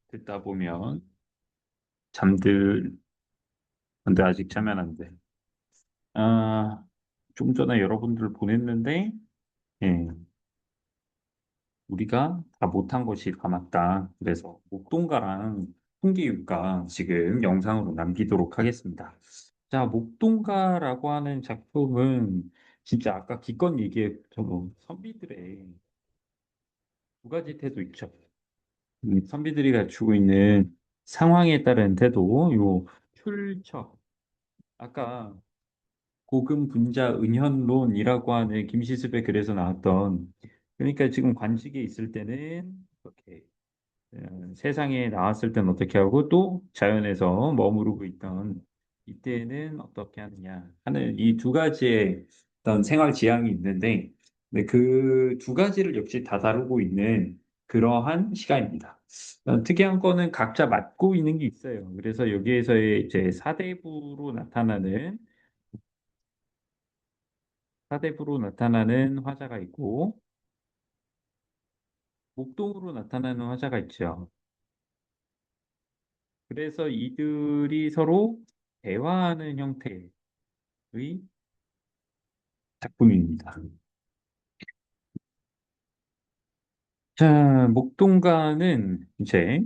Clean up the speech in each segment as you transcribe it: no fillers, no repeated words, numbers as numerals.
듣다 보면 잠들, 근데 아직 자면 안 돼. 아, 좀 전에 여러분들 보냈는데, 예, 우리가 다 못한 것이 남았다. 그래서 목동가랑 풍기육가 지금 영상으로 남기도록 하겠습니다. 자, 목동가라고 하는 작품은 진짜 아까 기껏 얘기했던 선비들의 두 가지 태도 있죠. 선비들이 갖추고 있는 상황에 따른 태도, 요 출처. 아까 고금 분자 은현론이라고 하는 김시습의 글에서 나왔던 그러니까 지금 관직에 있을 때는 이렇게 세상에 나왔을 때는 어떻게 하고 또 자연에서 머무르고 있던 이때는 어떻게 하느냐 하는 이 두 가지의 어떤 생활 지향이 있는데 그 두 가지를 역시 다 다루고 있는 그러한 시간입니다. 특이한 거는 각자 맡고 있는 게 있어요. 그래서 여기에서의 이제 사대부로 나타나는 사대부로 나타나는 화자가 있고 목동으로 나타나는 화자가 있죠. 그래서 이들이 서로 대화하는 형태의 작품입니다. 자, 목동가는 이제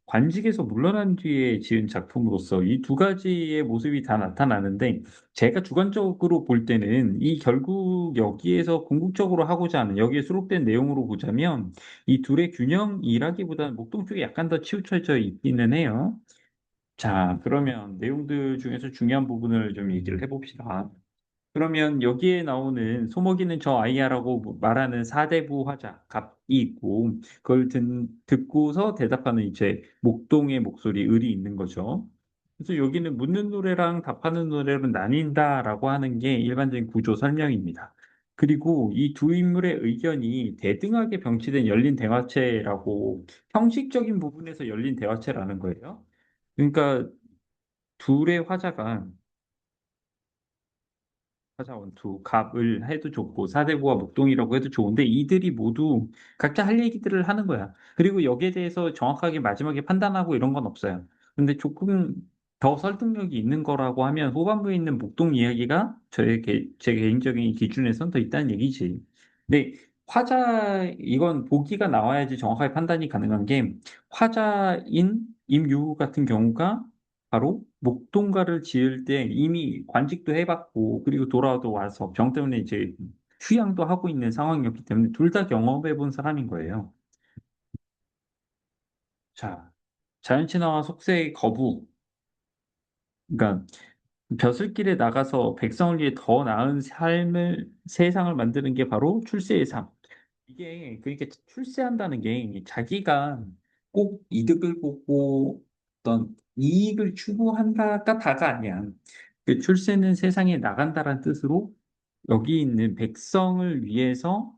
관직에서 물러난 뒤에 지은 작품으로서 이 두 가지의 모습이 다 나타나는데 제가 주관적으로 볼 때는 이 결국 여기에서 궁극적으로 하고자 하는 여기에 수록된 내용으로 보자면 이 둘의 균형이라기보다는 목동 쪽에 약간 더 치우쳐져 있기는 해요. 자, 그러면 내용들 중에서 중요한 부분을 좀 얘기를 해봅시다. 그러면 여기에 나오는 소먹이는 저 아이야라고 말하는 사대부 화자 갑이 있고 그걸 듣고서 대답하는 이제 목동의 목소리 을이 있는 거죠. 그래서 여기는 묻는 노래랑 답하는 노래로 나뉜다라고 하는 게 일반적인 구조 설명입니다. 그리고 이 두 인물의 의견이 대등하게 병치된 열린 대화체라고 형식적인 부분에서 열린 대화체라는 거예요. 그러니까 둘의 화자가 사자원투, 갑을 해도 좋고 사대부와 목동이라고 해도 좋은데 이들이 모두 각자 할 얘기들을 하는 거야. 그리고 여기에 대해서 정확하게 마지막에 판단하고 이런 건 없어요. 근데 조금 더 설득력이 있는 거라고 하면 후반부에 있는 목동 이야기가 제 개인적인 기준에선 더 있다는 얘기지. 근데 이건 보기가 나와야지 정확하게 판단이 가능한 게 화자인 임유우 같은 경우가 바로 목동가를 지을 때 이미 관직도 해봤고 그리고 돌아도 와서 병 때문에 이제 휴양도 하고 있는 상황이었기 때문에 둘 다 경험해 본 사람인 거예요. 자, 자연친화와 속세의 거부. 그러니까 벼슬길에 나가서 백성을 위해 더 나은 세상을 만드는 게 바로 출세의 삶. 이게 그러니까 출세한다는 게 자기가 꼭 이득을 보고 어떤 이익을 추구한다가 다가 아니야. 그 출세는 세상에 나간다는 뜻으로 여기 있는 백성을 위해서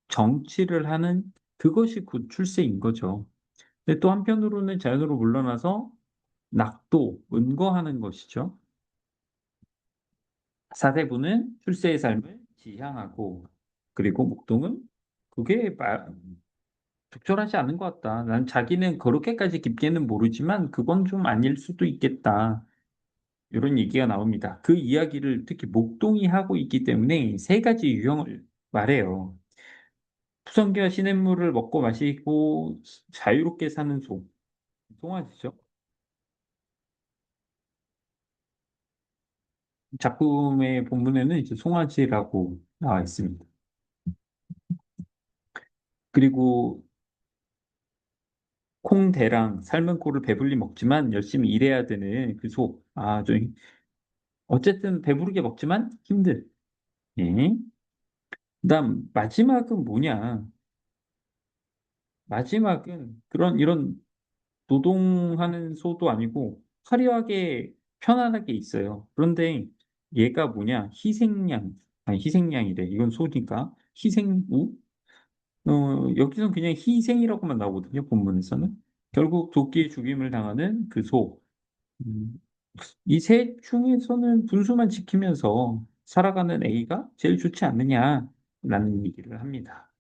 정치를 하는 그것이 곧 출세인 거죠. 근데 또 한편으로는 자연으로 물러나서 낙도, 은거하는 것이죠. 사대부는 출세의 삶을 지향하고 그리고 목동은 그게 적절하지 않은 것 같다. 난 자기는 그렇게까지 깊게는 모르지만 그건 좀 아닐 수도 있겠다. 이런 얘기가 나옵니다. 그 이야기를 특히 목동이 하고 있기 때문에 세 가지 유형을 말해요. 푸성기와 시냇물을 먹고 마시고 자유롭게 사는 소, 송아지죠. 작품의 본문에는 이제 송아지라고 나와 있습니다. 그리고 콩대랑 삶은 꼴을 배불리 먹지만 열심히 일해야 되는 그 소. 어쨌든 배부르게 먹지만 힘든. 예. 그다음 마지막은 뭐냐? 마지막은 이런 노동하는 소도 아니고 화려하게 편안하게 있어요. 그런데 얘가 뭐냐? 희생양이래. 이건 소니까 희생우? 여기서는 그냥 희생이라고만 나오거든요. 본문에서는 결국 도끼에 죽임을 당하는 그 소. 음, 이 셋 중에서는 분수만 지키면서 살아가는 A가 제일 좋지 않느냐라는 얘기를 합니다.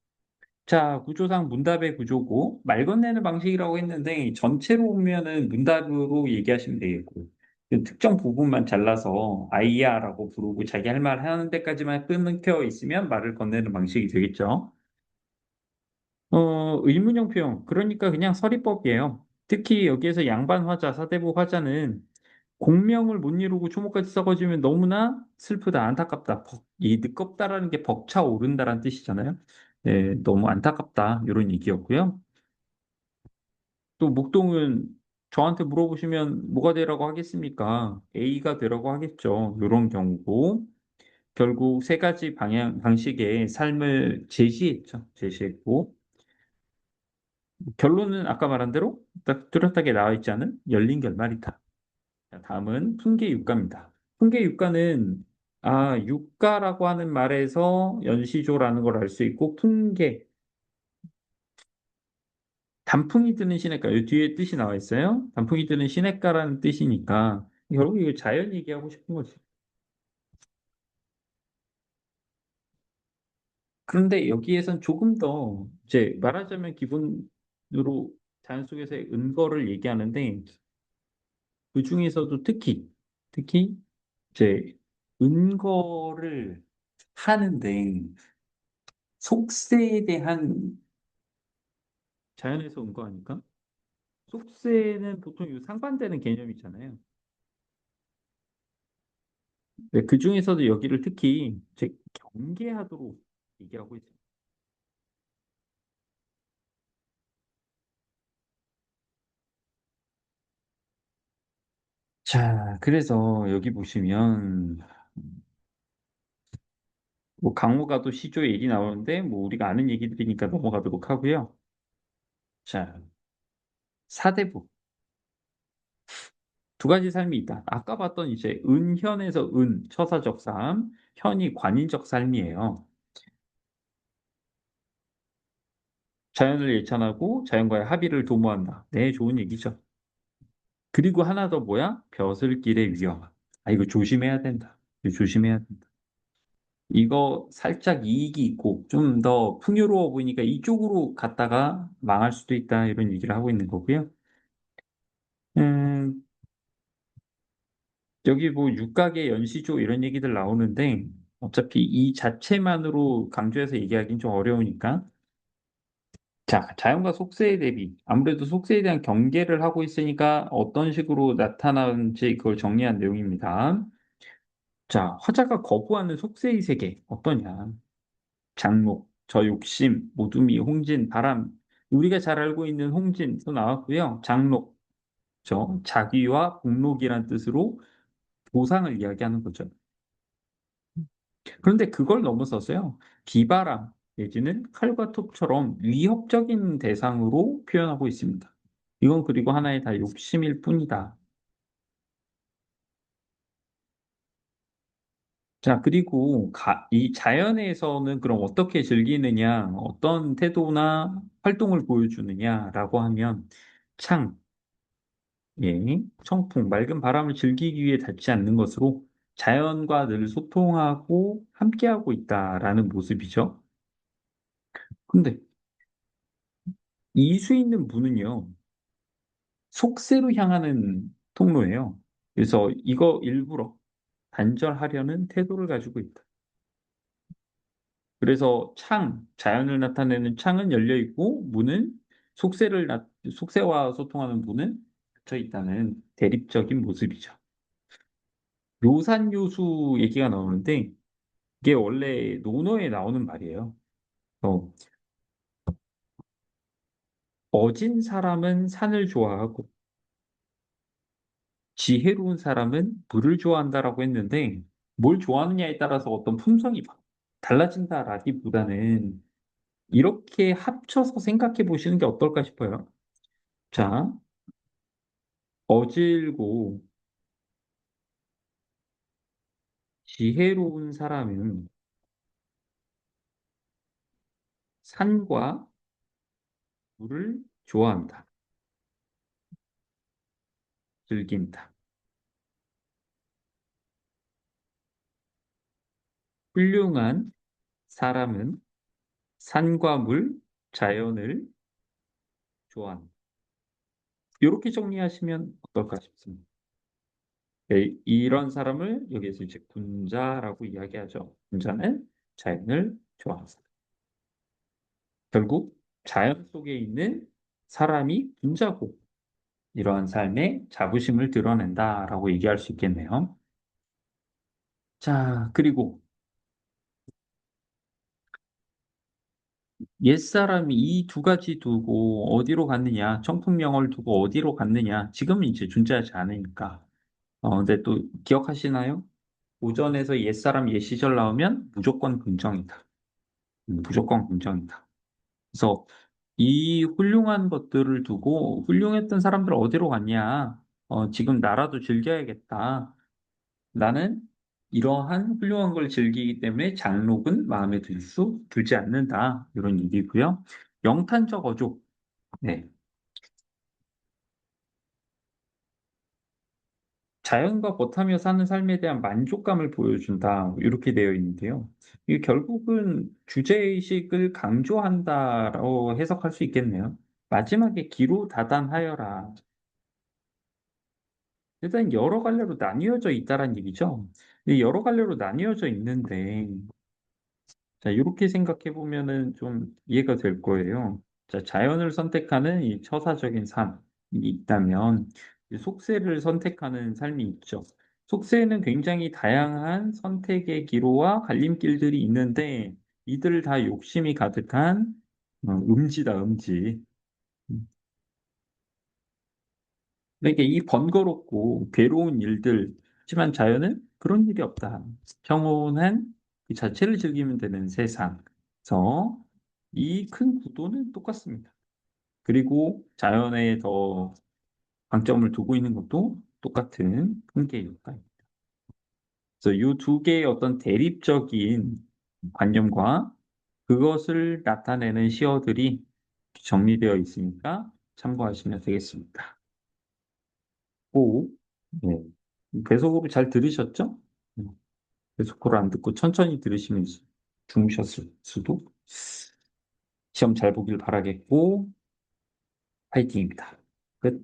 자, 구조상 문답의 구조고, 말 건네는 방식이라고 했는데, 전체로 보면은 문답으로 얘기하시면 되겠고, 그 특정 부분만 잘라서 아이야라고 부르고 자기 할 말 하는 데까지만 끊겨 있으면 말을 건네는 방식이 되겠죠. 의문형 표현. 그러니까 그냥 서리법이에요. 특히 여기에서 양반 화자, 사대부 화자는 공명을 못 이루고 초목까지 썩어지면 너무나 슬프다, 안타깝다. 이 느껍다라는 게 벅차 오른다라는 뜻이잖아요. 네, 너무 안타깝다. 이런 얘기였고요. 또 목동은 저한테 물어보시면 뭐가 되라고 하겠습니까? A가 되라고 하겠죠. 이런 경우고 결국 세 가지 방식의 삶을 제시했죠. 제시했고 결론은 아까 말한 대로 딱 뚜렷하게 나와 있지 않은 열린 결말이다. 자, 다음은 풍계유가입니다. 풍계유가는 유가라고 하는 말에서 연시조라는 걸 알 수 있고 풍계, 단풍이 드는 시냇가, 이 뒤에 뜻이 나와 있어요. 단풍이 드는 시냇가라는 뜻이니까 결국 이거 자연 얘기하고 싶은 거지. 그런데 여기에선 조금 더 이제 말하자면 기본으로 자연 속에서의 은거를 얘기하는데 그 중에서도 특히 이제 은거를 하는데 속세에 대한 자연에서 은거 아닐까? 속세는 보통 이 상반되는 개념이잖아요. 네, 그 중에서도 여기를 특히 이제 경계하도록 얘기하고 있어요. 자, 그래서 여기 보시면 뭐 강호가도 시조의 얘기 나오는데 뭐 우리가 아는 얘기들이니까 넘어가도록 하고요. 자, 사대부 두 가지 삶이 있다. 아까 봤던 이제 은현에서 처사적 삶, 현이 관인적 삶이에요. 자연을 예찬하고 자연과의 합의를 도모한다. 네, 좋은 얘기죠. 그리고 하나 더 뭐야? 벼슬길의 위험. 이거 조심해야 된다. 이거 조심해야 된다. 이거 살짝 이익이 있고 좀 더 풍요로워 보이니까 이쪽으로 갔다가 망할 수도 있다. 이런 얘기를 하고 있는 거고요. 음, 여기 뭐 육각의 연시조 이런 얘기들 나오는데 어차피 이 자체만으로 강조해서 얘기하기는 좀 어려우니까 자, 자연과 속세의 대비. 아무래도 속세에 대한 경계를 하고 있으니까 어떤 식으로 나타나는지 그걸 정리한 내용입니다. 자, 화자가 거부하는 속세의 세계 어떠냐? 장목, 저욕심, 모두미, 홍진, 바람. 우리가 잘 알고 있는 홍진도 나왔고요. 장록, 자귀와 복록이란 뜻으로 보상을 이야기하는 거죠. 그런데 그걸 넘어서서요. 비바람 내지는 칼과 톱처럼 위협적인 대상으로 표현하고 있습니다. 이건 그리고 하나의 다 욕심일 뿐이다. 자, 그리고 이 자연에서는 그럼 어떻게 즐기느냐, 어떤 태도나 활동을 보여주느냐라고 하면 창, 예, 청풍, 맑은 바람을 즐기기 위해 닿지 않는 것으로 자연과 늘 소통하고 함께하고 있다라는 모습이죠. 근데 이수 있는 문은요, 속세로 향하는 통로예요. 그래서 이거 일부러 단절하려는 태도를 가지고 있다. 그래서 자연을 나타내는 창은 열려 있고 문은 속세와 소통하는 문은 닫혀 있다는 대립적인 모습이죠. 묘산요수 얘기가 나오는데 이게 원래 논어에 나오는 말이에요. 어, 어진 사람은 산을 좋아하고 지혜로운 사람은 물을 좋아한다라고 했는데 뭘 좋아하느냐에 따라서 어떤 품성이 달라진다라기보다는 이렇게 합쳐서 생각해 보시는 게 어떨까 싶어요. 자, 어질고 지혜로운 사람은 산과 물을 좋아한다, 즐긴다. 훌륭한 사람은 산과 물, 자연을 좋아한다. 이렇게 정리하시면 어떨까 싶습니다. 네, 이런 사람을 여기에서 이제 군자라고 이야기하죠. 군자는 자연을 좋아한다. 결국 자연 속에 있는 사람이 군자고 이러한 삶의 자부심을 드러낸다라고 얘기할 수 있겠네요. 자, 그리고 옛사람이 이 두 가지 두고 어디로 갔느냐, 청풍명을 두고 어디로 갔느냐, 지금은 이제 존재하지 않으니까. 근데 또 기억하시나요? 오전에서 옛사람 옛시절 나오면 무조건 긍정이다. 무조건 긍정이다. 그래서 이 훌륭한 것들을 두고 훌륭했던 사람들 어디로 갔냐? 지금 나라도 즐겨야겠다. 나는 이러한 훌륭한 걸 즐기기 때문에 장록은 마음에 들지 않는다. 이런 얘기고요. 영탄적 어족. 네. 자연과 벗하며 사는 삶에 대한 만족감을 보여준다. 이렇게 되어 있는데요. 이게 결국은 주제의식을 강조한다라고 해석할 수 있겠네요. 마지막에 기로 다단하여라. 일단 여러 갈래로 나뉘어져 있다란 얘기죠. 이 여러 갈래로 나뉘어져 있는데 자 요렇게 생각해 보면은 좀 이해가 될 거예요. 자 자연을 선택하는 이 처사적인 삶이 있다면 이 속세를 선택하는 삶이 있죠. 속세에는 굉장히 다양한 선택의 기로와 갈림길들이 있는데 이들 다 욕심이 가득한 음지다 음지. 음. 그러니까 이 번거롭고 괴로운 일들 하지만 자연은 그런 일이 없다. 평온한 그 자체를 즐기면 되는 세상. 그래서 이 큰 구도는 똑같습니다. 그리고 자연에 더 강점을 두고 있는 것도 똑같은 통계 효과입니다. 그래서 이 두 개의 어떤 대립적인 관념과 그것을 나타내는 시어들이 정리되어 있으니까 참고하시면 되겠습니다. 오, 네. 배속으로 잘 들으셨죠? 배속으로 안 듣고 천천히 들으시면 주무셨을 수도. 시험 잘 보길 바라겠고, 파이팅입니다. 끝.